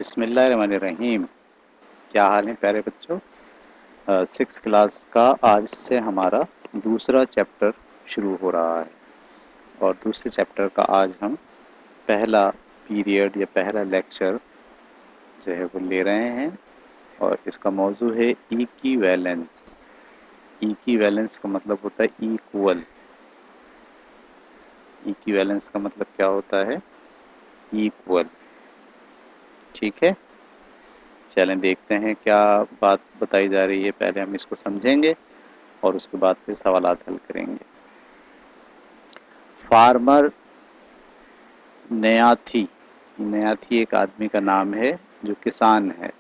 बिस्मिल्लाहिर्रहमानिर्रहीम। क्या हाल है प्यारे बच्चों। 6th क्लास का आज से हमारा दूसरा चैप्टर शुरू हो रहा है और दूसरे चैप्टर का आज हम पहला पीरियड या पहला लेक्चर जो है वो ले रहे हैं और इसका मौजू है इक्विवेलेंस। इक्विवेलेंस का मतलब होता है इक्वल। इक्विवेलेंस का मतलब क्या होता है? इक्वल। ठीक है, चलें देखते हैं क्या बात बताई जा रही है। पहले हम इसको समझेंगे और उसके बाद फिर सवालात हल करेंगे। फार्मर नयाथी, नयाथी एक आदमी का नाम है जो किसान है।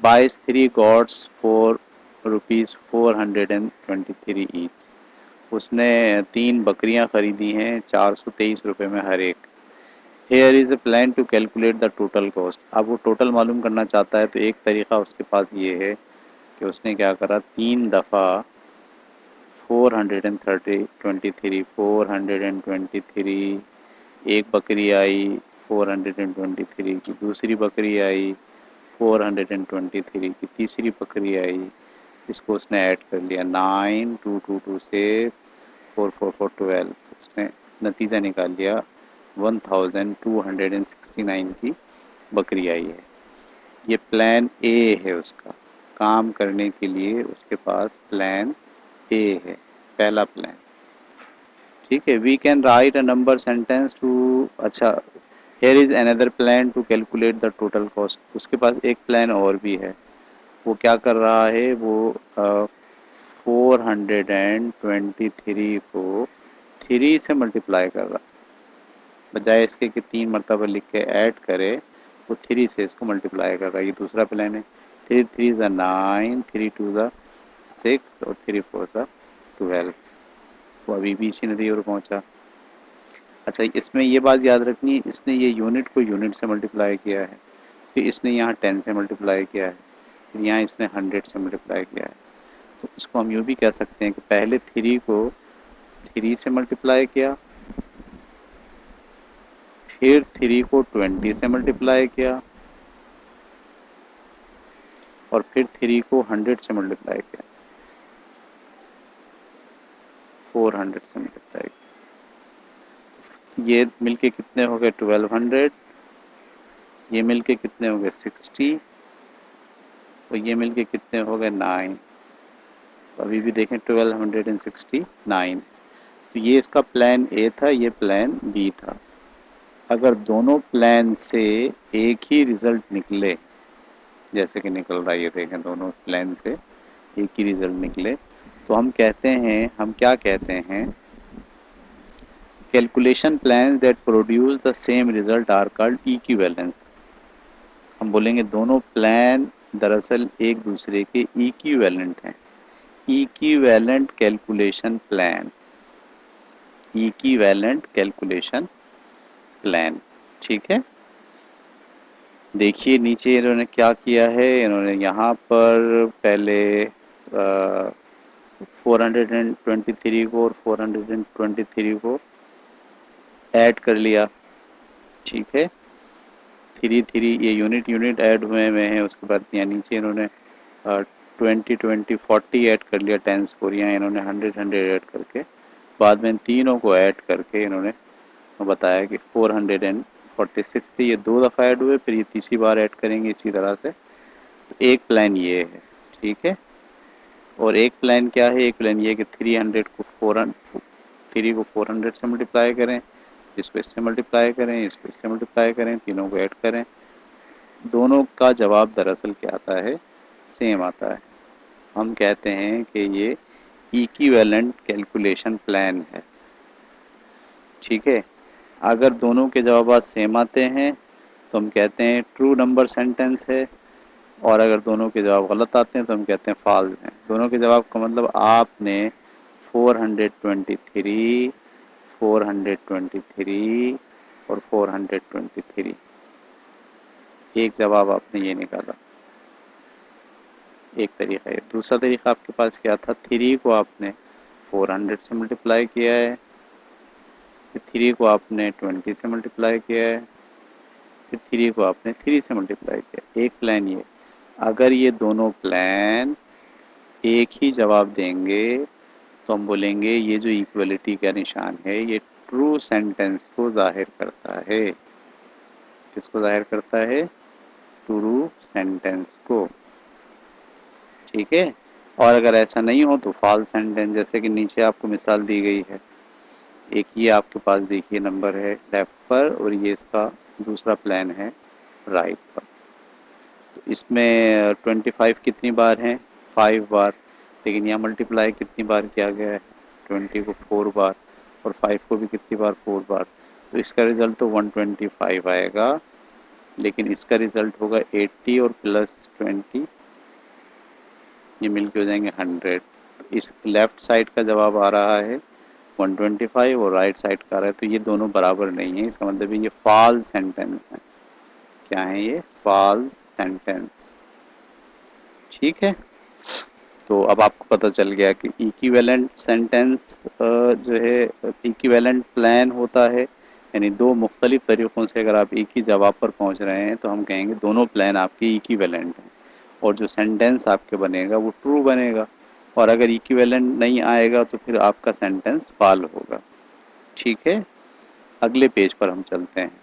बाइस 3 गॉड्स फॉर ₹423 ईच। उसने 3 बकरियां खरीदी हैं 423 रुपये में हर एक। Here is a plan to calculate the total cost. अब वो टोटल मालूम करना चाहता है तो एक तरीका उसके पास ये है कि उसने क्या करा, 3 दफ़ा 423 एक बकरी आई 423 की, दूसरी बकरी आई 423 की, तीसरी बकरी आई। इसको उसने ऐड कर लिया 9 2 2 2 से 4 4 4 12। उसने नतीजा निकाल लिया 1269 की बकरी आई है। ये प्लान ए है उसका। काम करने के लिए उसके पास प्लान ए है, पहला प्लान। ठीक है, we can write a number sentence too. अच्छा, here is another plan to calculate the total cost. उसके पास एक प्लान और भी है। वो क्या कर रहा है, वो 423 को 3 से मल्टीप्लाई कर रहा है। बजाय इसके कि 3 मरतबा लिख के ऐड करे, वो 3 से इसको मल्टीप्लाई कर रहा है। ये दूसरा प्लान है। 3 3 ज़ा 9, 3 2 ज़ा 6 और 3 4 ज़ा 12। वो अभी भी इसी नतीजे पर पहुंचा। अच्छा, इसमें ये बात याद रखनी है, इसने ये यूनिट को यूनिट से मल्टीप्लाई किया है, फिर इसने यहाँ 10 से मल्टीप्लाई किया है, फिर यहाँ इसने 100 से मल्टीप्लाई किया है। तो इसको हम यूँ भी कह सकते हैं कि पहले 3 को 3 से मल्टीप्लाई किया, फिर 3 को 20 से मल्टीप्लाई किया और फिर 3 को 100 से मल्टीप्लाई किया, 400 से मल्टीप्लाई किया। ये मिलके कितने हो गए 1200, ये मिलके कितने हो गए 60 और ये मिलके कितने हो गए 9। तो अभी भी देखें 1269। तो ये इसका प्लान ए था, ये प्लान बी था। अगर दोनों प्लान से एक ही रिजल्ट निकले, जैसे कि निकल रहा है, ये देखें दोनों प्लान से एक ही रिजल्ट निकले, तो हम कहते हैं, हम क्या कहते हैं, calculation plan that produce the same result are called equivalence. हम बोलेंगे दोनों प्लान दरअसल एक दूसरे के इक्विवेलेंट हैं। Equivalent calculation plan, equivalent calculation plan. ठीक है, देखिए नीचे इन्होंने क्या किया है। इन्होंने यहाँ पर पहले 423 को और 423 को ऐड कर लिया। ठीक है, 3 ये यूनिट यूनिट ऐड हुए हैं। उसके बाद यहाँ नीचे इन्होंने 20 20 40 ऐड कर लिया टेंस को, यहाँ इन्होंने 100 100 ऐड करके बाद में तीनों को ऐड करके इन्होंने बताया कि 446 थी। ये 2 दफ़ा ऐड हुए, फिर ये तीसरी बार ऐड करेंगे इसी तरह से। तो एक प्लान ये है। ठीक है, और एक प्लान क्या है, एक प्लान ये है कि 300 को 400, 3 को 400 से मल्टीप्लाई करें, इसको इससे मल्टीप्लाई करें, इसको इससे मल्टीप्लाई करें, तीनों को ऐड करें। दोनों का जवाब दरअसल क्या आता है, सेम आता है। हम कहते हैं कि ये इक्विवेलेंट कैलकुलेशन प्लान है। ठीक है, अगर दोनों के जवाब सेम आते हैं तो हम कहते हैं ट्रू नंबर सेंटेंस है, और अगर दोनों के जवाब गलत आते हैं तो हम कहते हैं फॉल्स हैं। दोनों के जवाब का मतलब आपने 423, 423 और 423, एक जवाब आपने ये निकाला। एक तरीका है। दूसरा तरीका आपके पास क्या था, 3 को आपने 400 से मल्टीप्लाई किया है, फिर 3 को आपने 20 से मल्टीप्लाई किया है, फिर 3 को आपने 3 से मल्टीप्लाई किया। एक प्लान ये, अगर ये दोनों प्लान एक ही जवाब देंगे तो हम बोलेंगे ये जो इक्वलिटी का निशान है ये ट्रू सेंटेंस को जाहिर करता है। किसको जाहिर करता है? ट्रू सेंटेंस को। ठीक है। और अगर ऐसा नहीं हो तो फॉल्स सेंटेंस, जैसे कि नीचे आपको मिसाल दी गई है। एक ये आपके पास देखिए नंबर है लेफ्ट पर और ये इसका दूसरा प्लान है राइट पर। तो इसमें 25 कितनी बार हैं? 5 बार। लेकिन यहाँ मल्टीप्लाई कितनी बार किया गया है? 20 को 4 बार, और 5 को भी कितनी बार? 4 बार। तो इसका रिजल्ट तो 125 आएगा, लेकिन इसका रिजल्ट होगा 80 और प्लस 20, ये मिलके हो जाएंगे 100। तो इस लेफ्ट साइड का जवाब आ रहा है 125 और राइट साइड का आ रहा है, तो ये दोनों बराबर नहीं है। इसका मतलब ये फॉल्स सेंटेंस है। क्या है ये? False sentence. ठीक है। तो अब आपको पता चल गया कि इक्विवेलेंट सेंटेंस जो है इक्विवेलेंट प्लान होता है, यानी दो मुख्तलिफ तरीक़ों से अगर आप एक ही जवाब पर पहुंच रहे हैं तो हम कहेंगे दोनों प्लान आपके इक्विवेलेंट हैं, और जो सेंटेंस आपके बनेगा वो ट्रू बनेगा। और अगर इक्विवेलेंट नहीं आएगा तो फिर आपका सेंटेंस फॉल होगा। ठीक है। अगले पेज पर हम चलते हैं।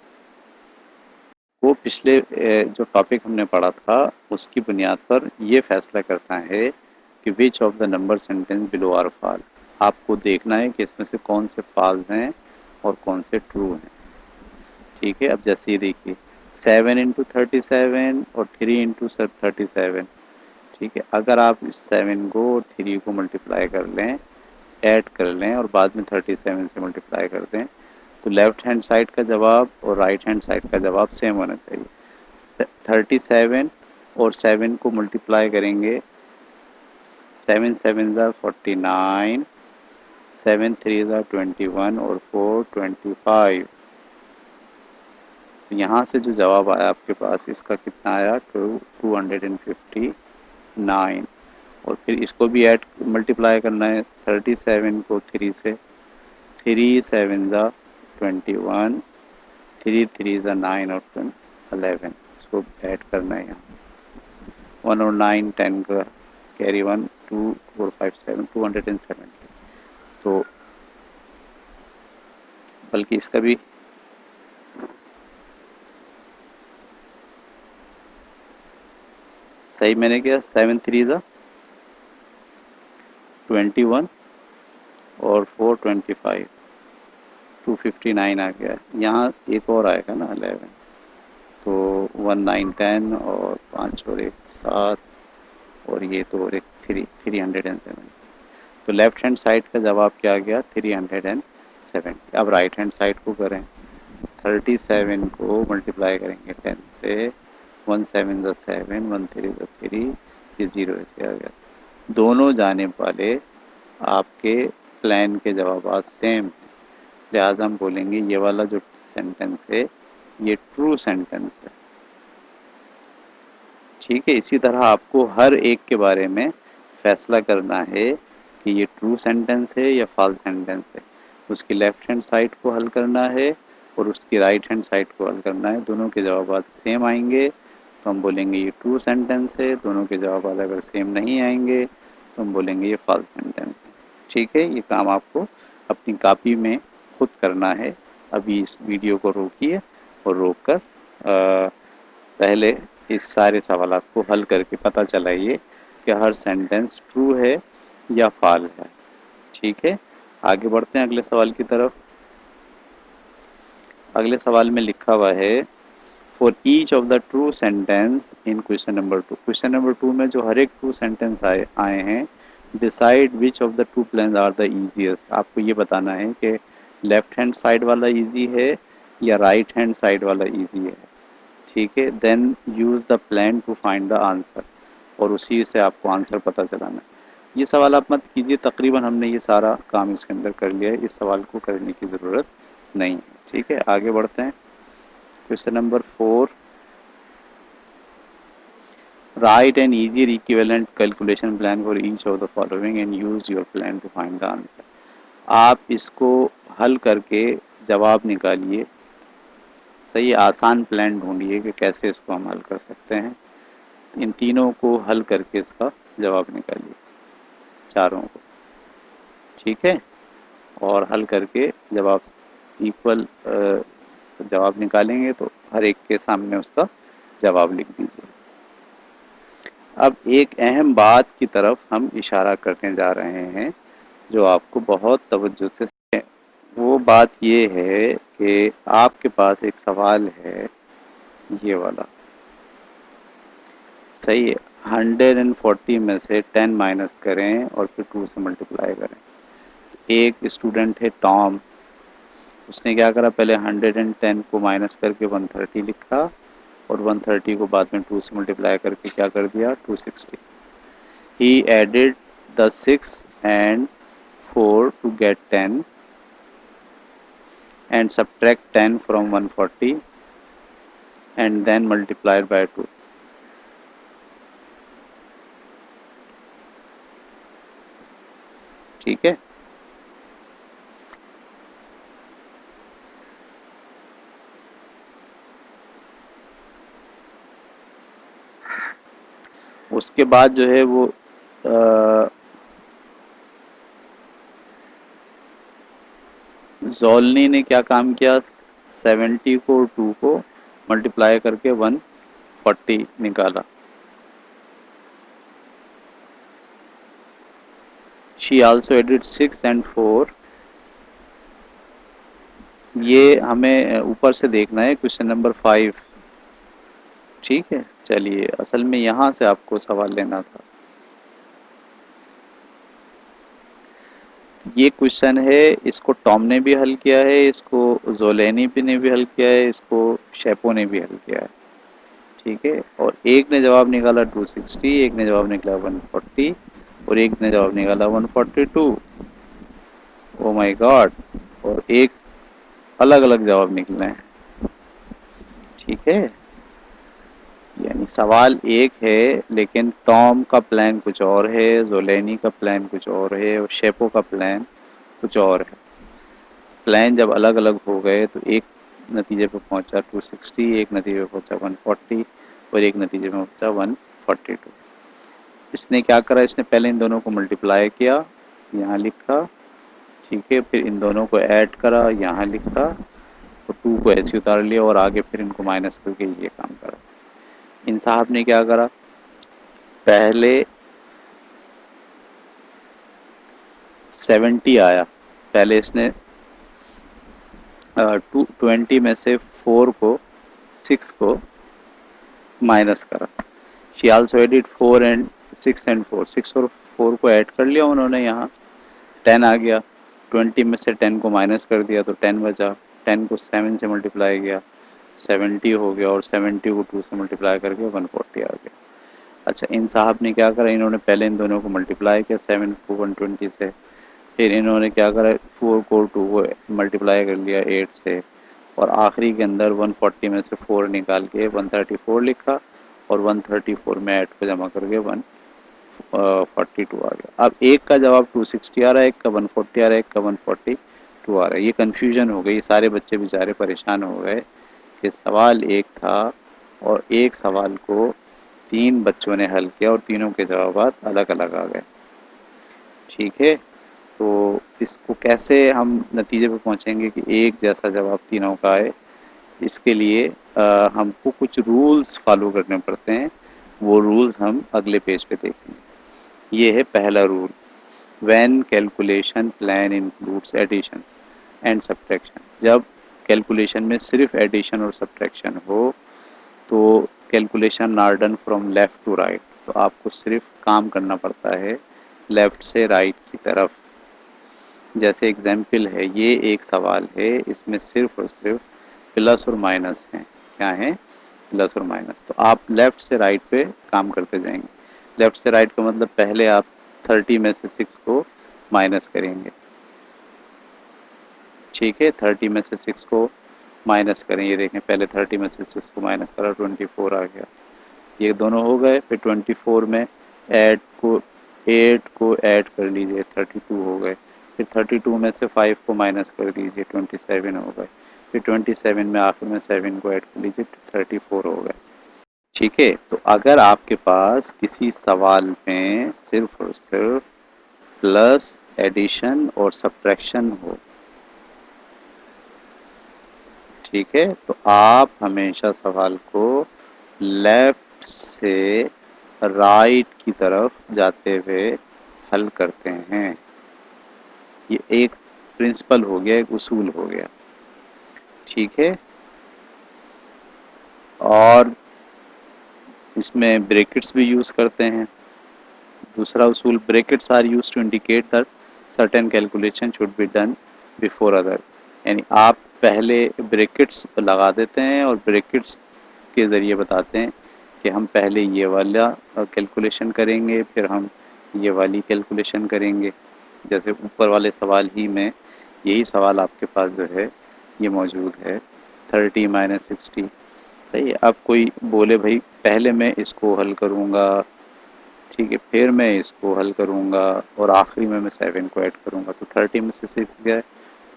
वो पिछले जो टॉपिक हमने पढ़ा था उसकी बुनियाद पर यह फैसला करता है कि which of the number sentence below are false. आपको देखना है कि इसमें से कौन से फॉल्स हैं और कौन से ट्रू हैं। ठीक है। अब जैसे ये देखिए 7 इंटू 37 और 3 इंटू 37। ठीक है। अगर आप इस 7 को और 3 को मल्टीप्लाई कर लें, ऐड कर लें और बाद में 37 से मल्टीप्लाई कर दें, तो लेफ्ट हैंड साइड का जवाब और राइट हैंड साइड का जवाब सेम होना चाहिए। 37 और 7 को मल्टीप्लाई करेंगे, 7 7 ज़ा 49, 7 3 ज़ा 21 और 4 25। तो यहाँ से जो जवाब आया आपके पास इसका कितना आया? 259। और फिर इसको भी ऐड मल्टीप्लाई करना है 37 को 3 से, 3 7 ज़ा 21, 3 3 ज़ा 9 और 11। इसको ऐड करना है यहाँ 1 और 9 10 का कैरी 1 2 4 5 7 270। तो बल्कि इसका भी सही मैंने किया, 7 3 ज़ा 21 और 4 25, 259 आ गया। यहाँ एक और आएगा ना 11, तो 1 9 10 और 5 और 1 7 और ये तो और एक 307। तो लेफ्ट हैंड साइड का जवाब क्या आ गया? 370। अब राइट हैंड साइड को करें, 37 को मल्टीप्लाई करेंगे 10 से, 1 7 ज़ा 7, 1 3 ज़ा 3, ये 0 ऐसे आ गया। दोनों जानिब वाले आपके प्लान के जवाब सेम, लिहाजा हम बोलेंगे ये वाला जो सेंटेंस है ये ट्रू सेंटेंस है। ठीक है। इसी तरह आपको हर एक के बारे में फैसला करना है कि ये ट्रू सेंटेंस है या फॉल्स सेंटेंस है। उसकी लेफ्ट हैंड साइड को हल करना है और उसकी राइट हैंड साइड को हल करना है। दोनों के जवाब सेम आएंगे तो हम बोलेंगे ये ट्रू सेंटेंस है। दोनों के जवाब अगर सेम नहीं आएंगे तो हम बोलेंगे ये फॉल्स सेंटेंस है। ठीक है। ये काम आपको अपनी कॉपी में खुद करना है। अभी इस वीडियो को रोकिए और रोक कर पहले इस सारे सवालात को हल करके पता चलाइए कि हर सेंटेंस ट्रू है या फॉल है। ठीक है। आगे बढ़ते हैं अगले सवाल की तरफ। अगले सवाल में लिखा हुआ है for each of the true sentence in question number 2। Question number 2 में जो हर एक ट्रू सेंटेंस आए हैं, decide which of the two plans are the easiest. आपको ये बताना है कि लेफ्ट हैंड साइड वाला ईजी है या राइट हैंड साइड वाला ईजी है। ठीक है। Then use the plan to find the answer, और उसी से आपको आंसर पता चलाना है। ये सवाल आप मत कीजिए, तकरीबन हमने ये सारा काम इसके अंदर कर लिया है, इस सवाल को करने की ज़रूरत नहीं है। ठीक है। आगे बढ़ते हैं। Question number 4, write an easy equivalent calculation plan for each of the following and use your plan to find the answer. आप इसको हल करके जवाब निकालिए सही आसान प्लान ढूंढिए कि कैसे इसको हम हल कर सकते हैं। इन तीनों को हल करके इसका जवाब निकालिए, चारों को, ठीक है। और हल करके जब आप इक्वल जवाब निकालेंगे तो हर एक के सामने उसका जवाब लिख दीजिए। अब एक अहम बात की तरफ हम इशारा करने जा रहे हैं जो आपको बहुत तवज्जो से सुने। वो बात ये है कि आपके पास एक सवाल है, ये वाला, सही है। 140 में से 10 माइनस करें और फिर 2 से मल्टीप्लाई करें। एक स्टूडेंट है टॉम, उसने क्या करा, पहले 110 को माइनस करके 130 लिखा और 130 को बाद में 2 से मल्टीप्लाई करके क्या कर दिया, 260। ही added the 6 and 4 to get 10 and subtract 10 from 140 and then multiplied by 2। ठीक है। उसके बाद जो है वो जोलनी ने क्या काम किया, 70 को 2 को मल्टीप्लाई करके 140 निकाला। She also added 6 and 4। ये हमें ऊपर से देखना है, क्वेश्चन नंबर 5, ठीक है। चलिए, असल में यहाँ से आपको सवाल लेना था। ये क्वेश्चन है, इसको टॉम ने भी हल किया है, इसको जोलेनी ने भी हल किया है, इसको शेपो ने भी हल किया है, ठीक है। और एक ने जवाब निकाला 260, एक ने जवाब निकाला 140 और एक ने जवाब निकाला 142। ओ माय गॉड, और एक अलग अलग जवाब निकले हैं, ठीक है। यानी सवाल एक है लेकिन टॉम का प्लान कुछ और है, जोलेनी का प्लान कुछ और है और शेपो का प्लान कुछ और है। प्लान जब अलग अलग हो गए तो एक नतीजे पे पहुंचा 260, एक नतीजे पे पहुंचा 140 और एक नतीजे में पहुंचा 142। इसने क्या करा, इसने पहले इन दोनों को मल्टीप्लाई किया, यहाँ लिखा, ठीक है। फिर इन दोनों को ऐड करा, यहाँ लिखा, तो 2 को ऐसे उतार लिया और आगे फिर इनको माइनस करके ये काम करा। इन साहब ने क्या करा, पहले 70 आया, पहले इसने 20 में से 4 को 6 को माइनस करा। She also added 4 and 6 and 4, 6 और 4 को ऐड कर लिया उन्होंने, यहाँ 10 आ गया। 20 में से 10 को माइनस कर दिया तो 10 बचा। 10 को 7 से मल्टीप्लाई किया, 70 हो गया और 70 को 2 से मल्टीप्लाई करके 140 आ गया। अच्छा, इन साहब ने क्या करा, इन्होंने पहले इन दोनों को मल्टीप्लाई किया 7 को 120 से, फिर इन्होंने क्या करा, 4 को 2 को मल्टीप्लाई कर लिया 8 से और आखिरी के अंदर 140 में से 4 निकाल के 134 लिखा और 134 में ऐड को जमा करके 142 आ गया। अब एक का जवाब 260 आ रहा है, एक का 140 आ रहा है, एक का 142 आ रहा है। ये कन्फ्यूजन हो गई, सारे बच्चे बेचारे परेशान हो गए कि सवाल एक था और एक सवाल को 3 बच्चों ने हल किया और तीनों के जवाब अलग अलग आ गए, ठीक है। तो इसको कैसे हम नतीजे पे पहुंचेंगे कि एक जैसा जवाब तीनों का आए, इसके लिए हमको कुछ रूल्स फॉलो करने पड़ते हैं। वो रूल्स हम अगले पेज पे देखेंगे। ये है पहला rule, when calculation plan includes addition and subtraction. जब कैलकुलेशन में सिर्फ एडिशन और सब्ट्रैक्शन हो तो calculation are done from left to right, तो आपको सिर्फ काम करना पड़ता है लेफ्ट से राइट की तरफ। जैसे एग्जाम्पल है, ये एक सवाल है, इसमें सिर्फ और सिर्फ प्लस और माइनस हैं। क्या है, प्लस और माइनस। तो आप लेफ्ट से राइट पे काम करते जाएंगे। लेफ्ट से राइट का मतलब पहले आप 30 में से 6 को माइनस करेंगे, ठीक है। 30 में से 6 को माइनस करें, ये देखें पहले 30 में से 6 को माइनस करा 24 आ गया। ये दोनों हो गए। फिर 24 में ऐड को 8 को ऐड कर लीजिए, 32 हो गए। फिर 32 में से 5 को माइनस कर दीजिए, 27 हो गए। फिर 27 में आखिर में 7 को ऐड कर लीजिए, 34 हो गया। ठीक है, तो अगर आपके पास किसी सवाल में सिर्फ और सिर्फ प्लस, एडिशन और सब्ट्रैक्शन हो, ठीक है, तो आप हमेशा सवाल को लेफ्ट से राइट की तरफ जाते हुए हल करते हैं। ये एक प्रिंसिपल हो गया, एक उसूल हो गया। ठीक है, और इसमें ब्रैकेट्स भी यूज करते हैं। दूसरा उसूल, brackets are used to indicate that certain calculation should be done before other. यानी आप पहले ब्रैकेट्स लगा देते हैं और ब्रैकेट्स के ज़रिए बताते हैं कि हम पहले ये वाला कैलकुलेशन करेंगे, फिर हम ये वाली कैलकुलेशन करेंगे। जैसे ऊपर वाले सवाल ही में यही सवाल आपके पास जो है ये मौजूद है, 30 माइनस 60। सही है, अब कोई बोले भाई पहले मैं इसको हल करूँगा, ठीक है, फिर मैं इसको हल करूँगा और आखिरी में मैं 7 को ऐड करूँगा, तो 30 में से 6 गया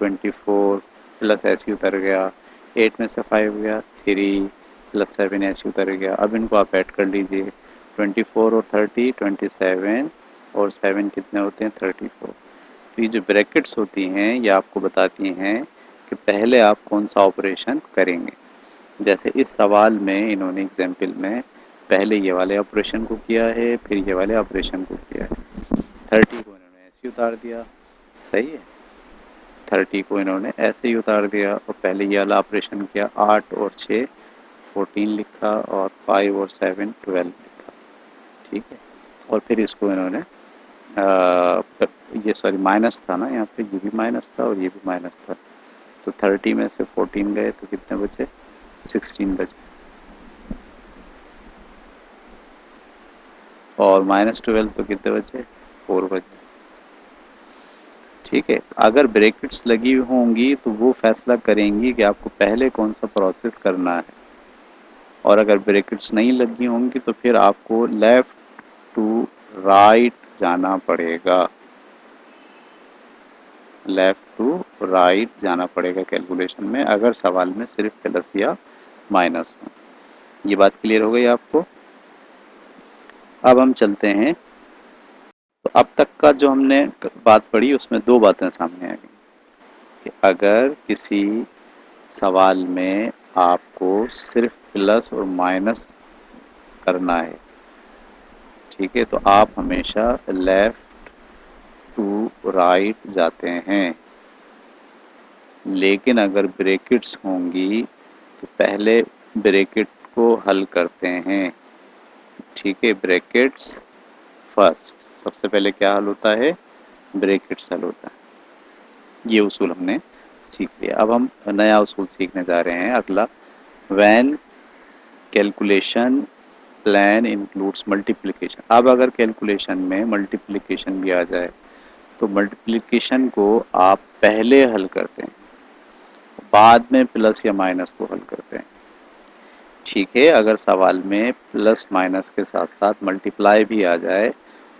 24 प्लस ऐसे उतर गया, 8 में से 5 गया 3 प्लस 7 ऐसे उतर गया। अब इनको आप ऐड कर लीजिए, 24 और 30 27 और 7 कितने होते हैं 34। तो ये जो ब्रैकेट्स होती हैं ये आपको बताती हैं कि पहले आप कौन सा ऑपरेशन करेंगे। जैसे इस सवाल में इन्होंने एग्जाम्पल में पहले ये वाले ऑपरेशन को किया है, फिर ये वाले ऑपरेशन को किया है। 30 को इन्होंने ऐसे ही उतार दिया, सही है, 30 को इन्होंने ऐसे ही उतार दिया और पहले ये वाला ऑपरेशन किया, 8 और 6 14 लिखा और 5 और 7 12 लिखा। ठीक है, और फिर इसको इन्होंने ये सॉरी माइनस था ना, यहाँ पे ये भी माइनस था और ये भी माइनस था, तो 30 में से 14 गए तो कितने बचे 16 बचे, और -12 तो कितने बचे 4 बचे। ठीक है, अगर ब्रैकेट्स लगी होंगी तो वो फैसला करेंगी कि आपको पहले कौन सा प्रोसेस करना है, और अगर ब्रैकेट्स नहीं लगी होंगी तो फिर आपको लेफ्ट टू राइट जाना पड़ेगा, लेफ्ट टू राइट जाना पड़ेगा कैलकुलेशन में, अगर सवाल में सिर्फ प्लस या माइनस हो। ये बात क्लियर हो गई आपको। अब हम चलते हैं, तो अब तक का जो हमने बात पढ़ी उसमें दो बातें सामने आ गई कि अगर किसी सवाल में आपको सिर्फ प्लस और माइनस करना है, ठीक है, तो आप हमेशा लेफ्ट टू राइट जाते हैं, लेकिन अगर ब्रैकेट्स होंगी तो पहले ब्रैकेट को हल करते हैं। ठीक है, ब्रैकेट्स फर्स्ट, सबसे पहले क्या हल होता है, ब्रैकेट्स हल होता है। ये उसूल हमने सीख लिया। अब हम नया उसूल सीखने जा रहे हैं अगला, when calculation plan includes multiplication. अब अगर कैलकुलेशन में मल्टीप्लिकेशन भी आ जाए तो मल्टीप्लिकेशन को आप पहले हल करते हैं, बाद में प्लस या माइनस को हल करते हैं। ठीक है, अगर सवाल में प्लस माइनस के साथ साथ मल्टीप्लाई भी आ जाए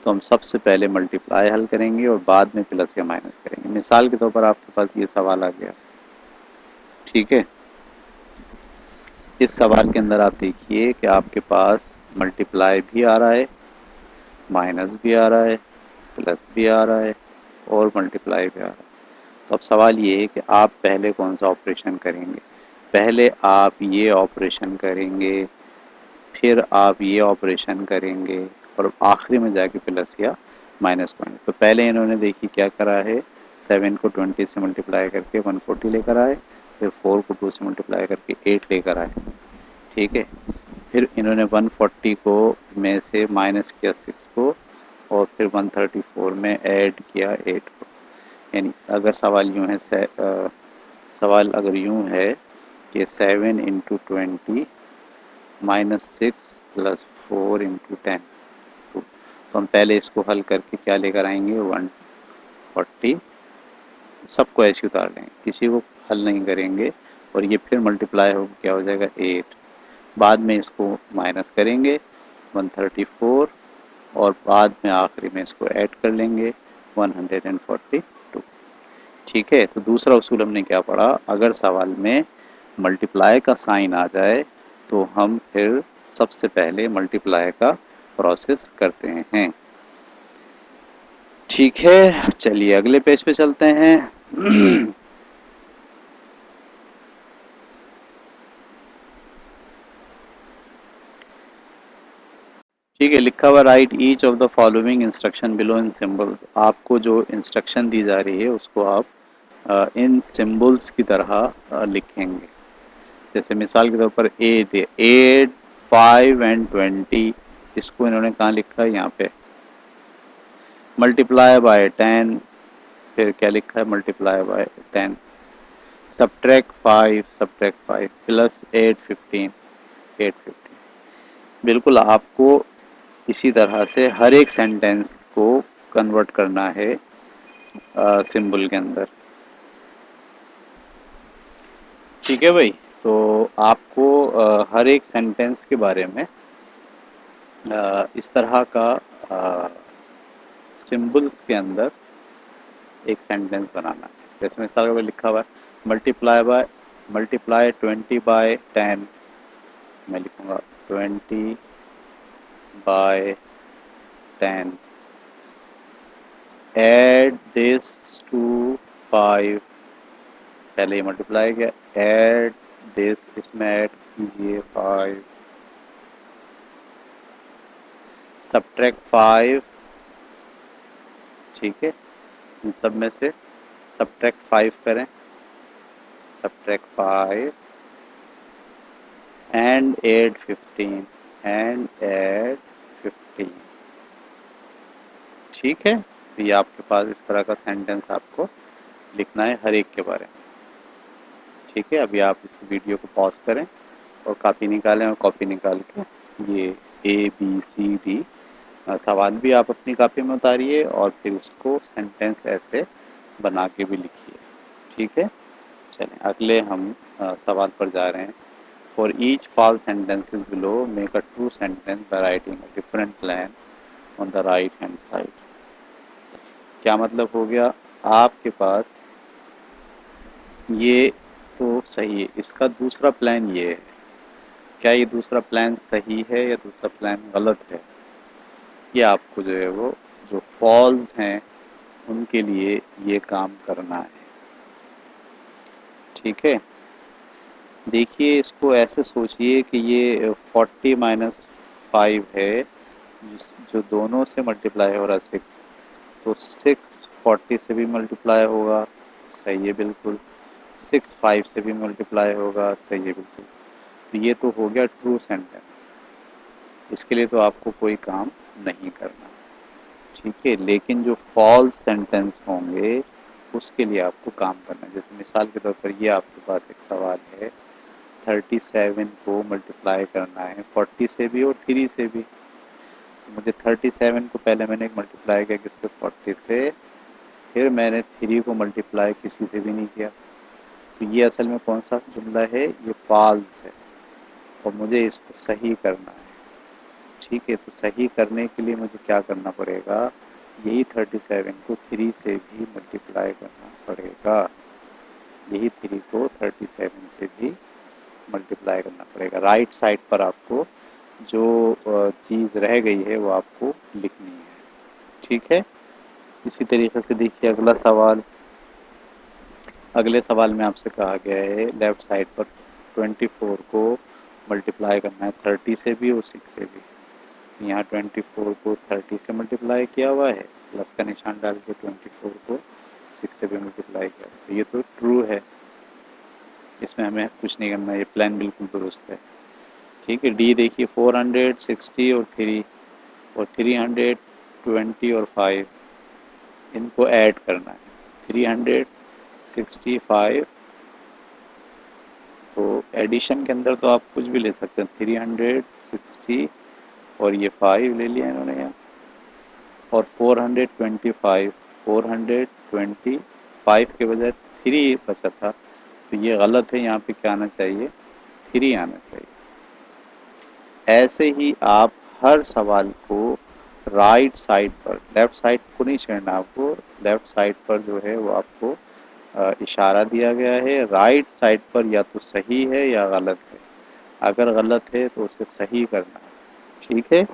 तो हम सबसे पहले मल्टीप्लाई हल करेंगे और बाद में प्लस या माइनस करेंगे। मिसाल के तौर पर आपके पास ये सवाल आ गया, ठीक है, इस सवाल के अंदर आप देखिए कि आपके पास मल्टीप्लाई भी आ रहा है, माइनस भी आ रहा है, प्लस भी आ रहा है और मल्टीप्लाई भी आ रहा है। तो अब सवाल ये है कि आप पहले कौन सा ऑपरेशन करेंगे। पहले आप ये ऑपरेशन करेंगे, फिर आप ये ऑपरेशन करेंगे और आखिरी में जाके प्लस या माइनस पॉइंट। तो पहले इन्होंने देखिए क्या करा है, 7 को 20 से मल्टीप्लाई करके 140 लेकर आए, फिर 4 को 2 से मल्टीप्लाई करके 8 लेकर आए। ठीक है, फिर इन्होंने 140 को में से माइनस किया 6 को और फिर 134 में ऐड किया 8 को। यानी अगर सवाल यूँ है सवाल अगर यूँ है कि 7 इंटू 20 -6 + 4 इंटू 10, तो हम पहले इसको हल करके क्या लेकर आएंगे 140, सबको ऐसे उतार लेंगे, किसी को हल नहीं करेंगे और ये फिर मल्टीप्लाई हो क्या हो जाएगा 8। बाद में इसको माइनस करेंगे 134 और बाद में आखिरी में इसको ऐड कर लेंगे 142। ठीक है, तो दूसरा उसूल हमने क्या पढ़ा, अगर सवाल में मल्टीप्लाई का साइन आ जाए तो हम फिर सबसे पहले मल्टीप्लाई का प्रोसेस करते हैं। ठीक है, चलिए अगले पेज पे चलते हैं। ठीक है, लिखा हुआ right each of the following instruction below in symbol. आपको जो इंस्ट्रक्शन दी जा रही है उसको आप इन सिंबल्स की तरह लिखेंगे। जैसे मिसाल के तौर पर ए दे 8, 5 एंड 20, इसको इन्होंने कहाँ लिखा है, यहाँ पे मल्टीप्लाई बाय 10, फिर क्या लिखा है मल्टीप्लाई बाय 10, सब्ट्रैक्ट 5 प्लस 8 15, 8 15। बिल्कुल आपको इसी तरह से हर एक सेंटेंस को कन्वर्ट करना है सिंबल के अंदर। ठीक है भाई, तो आपको हर एक सेंटेंस के बारे में इस तरह का सिंबल्स के अंदर एक सेंटेंस बनाना है। जैसे मिसाल के लिखा हुआ है मल्टीप्लाई 20 बाय 10, मैं लिखूंगा 20 बाय 10, एड दिस टू 5, पहले ये मल्टीप्लाई किया, ऐड दिस, इसमें ऐड कीजिए 5, सब्ट्रैक्ट 5, ठीक है, इन सब में से सब्ट्रैक्ट 5 करें, subtract 5 and add 15, and add 15। ठीक है, तो ये आपके पास इस तरह का सेंटेंस आपको लिखना है हर एक के बारे में। ठीक है, अभी आप इस वीडियो को पॉज करें और कॉपी निकालें, और कॉपी निकाल के ये ए बी सी डी सवाल भी आप अपनी कॉपी में उतारिए और फिर इसको सेंटेंस ऐसे बना के भी लिखिए। ठीक है, चलें अगले हम सवाल पर जा रहे हैं। For each false sentences below make a true sentence by writing a different plan on the right hand side. क्या मतलब हो गया, आपके पास ये तो सही है, इसका दूसरा प्लान ये है, क्या ये दूसरा प्लान सही है या दूसरा प्लान गलत है, ये आपको जो है वो जो फॉल्स हैं उनके लिए ये काम करना है। ठीक है, देखिए इसको ऐसे सोचिए कि ये 40 माइनस 5 है, जो दोनों से मल्टीप्लाई हो रहा है 6, तो 6 40 से भी मल्टीप्लाई होगा, सही है बिल्कुल, 6 5 से भी मल्टीप्लाई होगा, सही है बिल्कुल। तो ये तो हो गया ट्रू सेंटेंस, इसके लिए तो आपको कोई काम नहीं करना। ठीक है, लेकिन जो फॉल्स सेंटेंस होंगे उसके लिए आपको काम करना है। जैसे मिसाल के तौर पर ये आपके पास एक सवाल है, 37 को मल्टीप्लाई करना है 40 से भी और 3 से भी। तो मुझे 37 को पहले मैंने मल्टीप्लाई किया किससे, 40 से, फिर मैंने 3 को मल्टीप्लाई किसी से भी नहीं किया। तो ये असल में कौन सा जुमला है, ये फॉल्स है और मुझे इसको सही करना है। ठीक है, तो सही करने के लिए मुझे क्या करना पड़ेगा, यही 37 को 3 से भी मल्टीप्लाई करना पड़ेगा, यही 3 को 37 से भी मल्टीप्लाई करना पड़ेगा। राइट साइड पर आपको जो चीज़ रह गई है वो आपको लिखनी है। ठीक है, इसी तरीके से देखिए अगला सवाल। अगले सवाल में आपसे कहा गया है लेफ्ट साइड पर 24 को मल्टीप्लाई करना है 30 से भी और 6 से भी। यहाँ 24 को 30 से मल्टीप्लाई किया हुआ है, प्लस का निशान डाल के 24 को 6 से भी मल्टीप्लाई किया, तो ये तो ट्रू है, इसमें हमें कुछ नहीं करना, ये प्लान बिल्कुल दुरुस्त है। ठीक है, डी देखिए 460 और 3 और 320 और 5, इनको ऐड करना है 365। तो एडिशन के अंदर तो आप कुछ भी ले सकते हैं, 360 और ये 5 ले लिया इन्होंने यहाँ, और 425, 425 के बजाय 3 बचा था, तो ये गलत है, यहाँ पे क्या आना चाहिए, 3 आना चाहिए। ऐसे ही आप हर सवाल को राइट साइड पर, लेफ्ट साइड को नहीं छेड़ना आपको, लेफ्ट साइड पर जो है वो आपको इशारा दिया गया है, राइट साइड पर या तो सही है या गलत है। अगर गलत है तो उसे सही करना है। ठीक है,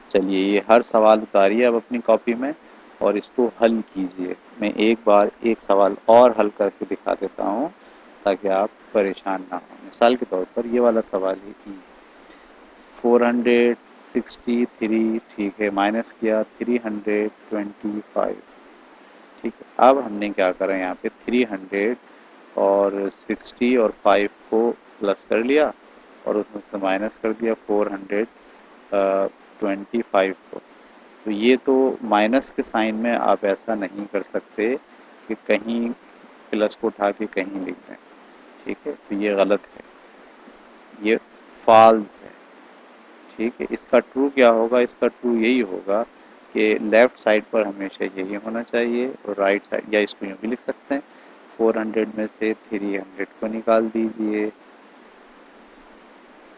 चलिए ये हर सवाल उतारिए अब अपनी कॉपी में और इसको हल कीजिए। मैं एक बार एक सवाल और हल करके दिखा देता हूँ ताकि आप परेशान ना हो। मिसाल के तौर पर ये वाला सवाल है कि 463, ठीक है, माइनस किया 325। ठीक है, अब हमने क्या करा यहाँ पे 300 और 60 और 5 को प्लस कर लिया और उसमें से माइनस कर दिया 425 को। तो ये तो माइनस के साइन में आप ऐसा नहीं कर सकते कि कहीं प्लस को उठा के कहीं लिख दें। ठीक है, तो ये गलत है, ये फॉल्स है। ठीक है, इसका ट्रू क्या होगा? इसका ट्रू यही होगा कि लेफ्ट साइड पर हमेशा यही होना चाहिए और राइट साइड, या इसको यूँ भी लिख सकते हैं 400 में से 300 को निकाल दीजिए।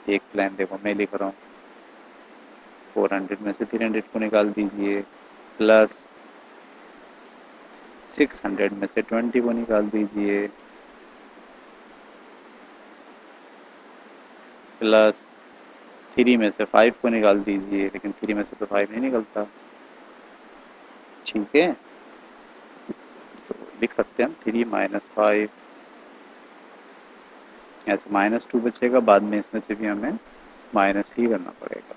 एक प्लान देखो मैं लिख रहा हूँ, 400 में से 300 को निकाल दीजिए, प्लस 600 में से 20 को निकाल दीजिए, प्लस 3 में से 5 को निकाल दीजिए, लेकिन 3 में से तो 5 नहीं निकलता। ठीक है, तो लिख सकते हैं हम 3 माइनस 5, ऐसे -2 बचेगा, बाद में इसमें से भी हमें माइनस ही करना पड़ेगा।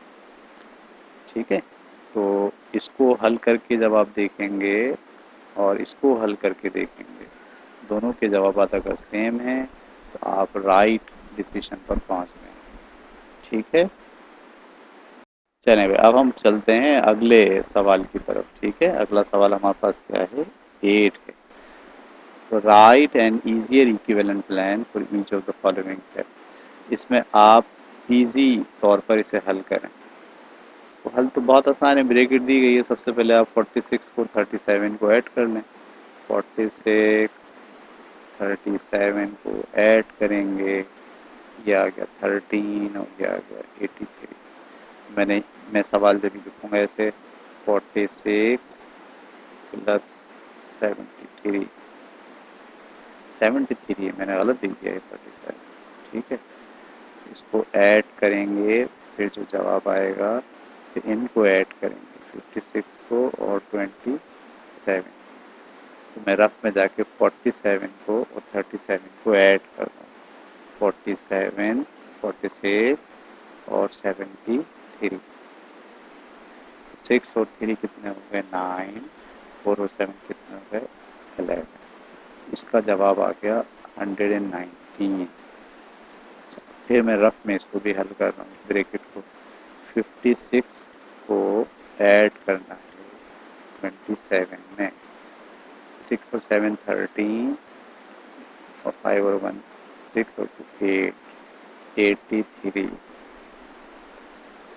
ठीक है, तो इसको हल करके जब आप देखेंगे और इसको हल करके देखेंगे, दोनों के जवाब अगर सेम हैं तो आप राइट डिसीजन पर पहुंच गए। ठीक है, चलें भाई, अब हम चलते हैं अगले सवाल की तरफ। ठीक है, अगला सवाल हमारे पास क्या है? 8 है। तो right N easier equivalent plan for each of the following set. इसमें आप इजी तौर पर इसे हल करें। इसको हल तो बहुत आसान है, ब्रैकेट दी गई है। सबसे पहले आप 46 को 37 को ऐड कर लें। 46 37 को ऐड करेंगे, ये आ गया 13 और ये आ गया 83। मैं सवाल जब लिखूँगा ऐसे 46 प्लस 73, 73 है, मैंने गलत लिख दिया है 37। ठीक है, इसको ऐड करेंगे, फिर जो जवाब आएगा फिर इनको ऐड करेंगे 56 को और 27। तो मैं रफ में जाके 47 को और 37 को ऐड कर दूँ, 47 46 और 73। 6 और 3 कितने हो गए? 9, 4 और 7 कितने हो गए? 11। इसका जवाब आ गया 119। फिर मैं रफ में इसको भी हल कर रहा हूँ, ब्रैकेट को 56 को ऐड करना है 27 में, 6 और 7 13 और 5 और 1 6 और 2 8, 83।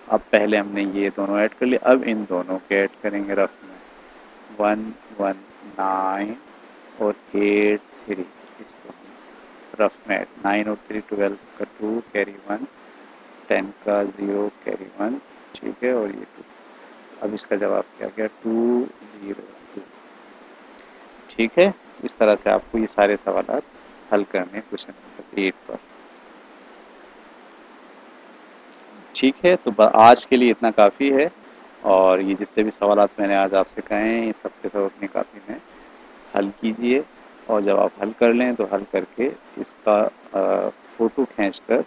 अब पहले हमने ये दोनों ऐड कर लिए, अब इन दोनों के ऐड करेंगे रफ में 119 और 83। इसको हम रफ में 9 और 3 12 का 2 कैरी 1, 10 का 0 कैरी 1। ठीक है, और ये 2। अब इसका जवाब क्या गया? 202। ठीक है, इस तरह से आपको ये सारे सवाल हल करने क्वेश्चन नंबर 8 पर। ठीक है, तो आज के लिए इतना काफ़ी है और ये जितने भी सवाल मैंने आज आपसे कहे हैं ये सब के सब अपनी कापी में हल कीजिए और जब आप हल कर लें तो हल करके इसका फ़ोटो खींचकर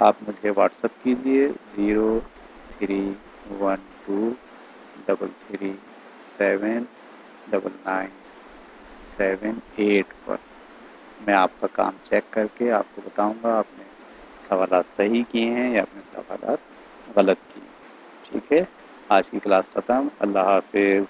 आप मुझे व्हाट्सएप कीजिए 031233799778 पर। मैं आपका काम चेक करके आपको बताऊंगा आपने सवाल सही किए हैं या आपने सवाल गलत किए हैं। ठीक है, आज की क्लास खत्म। अल्लाह हाफिज़।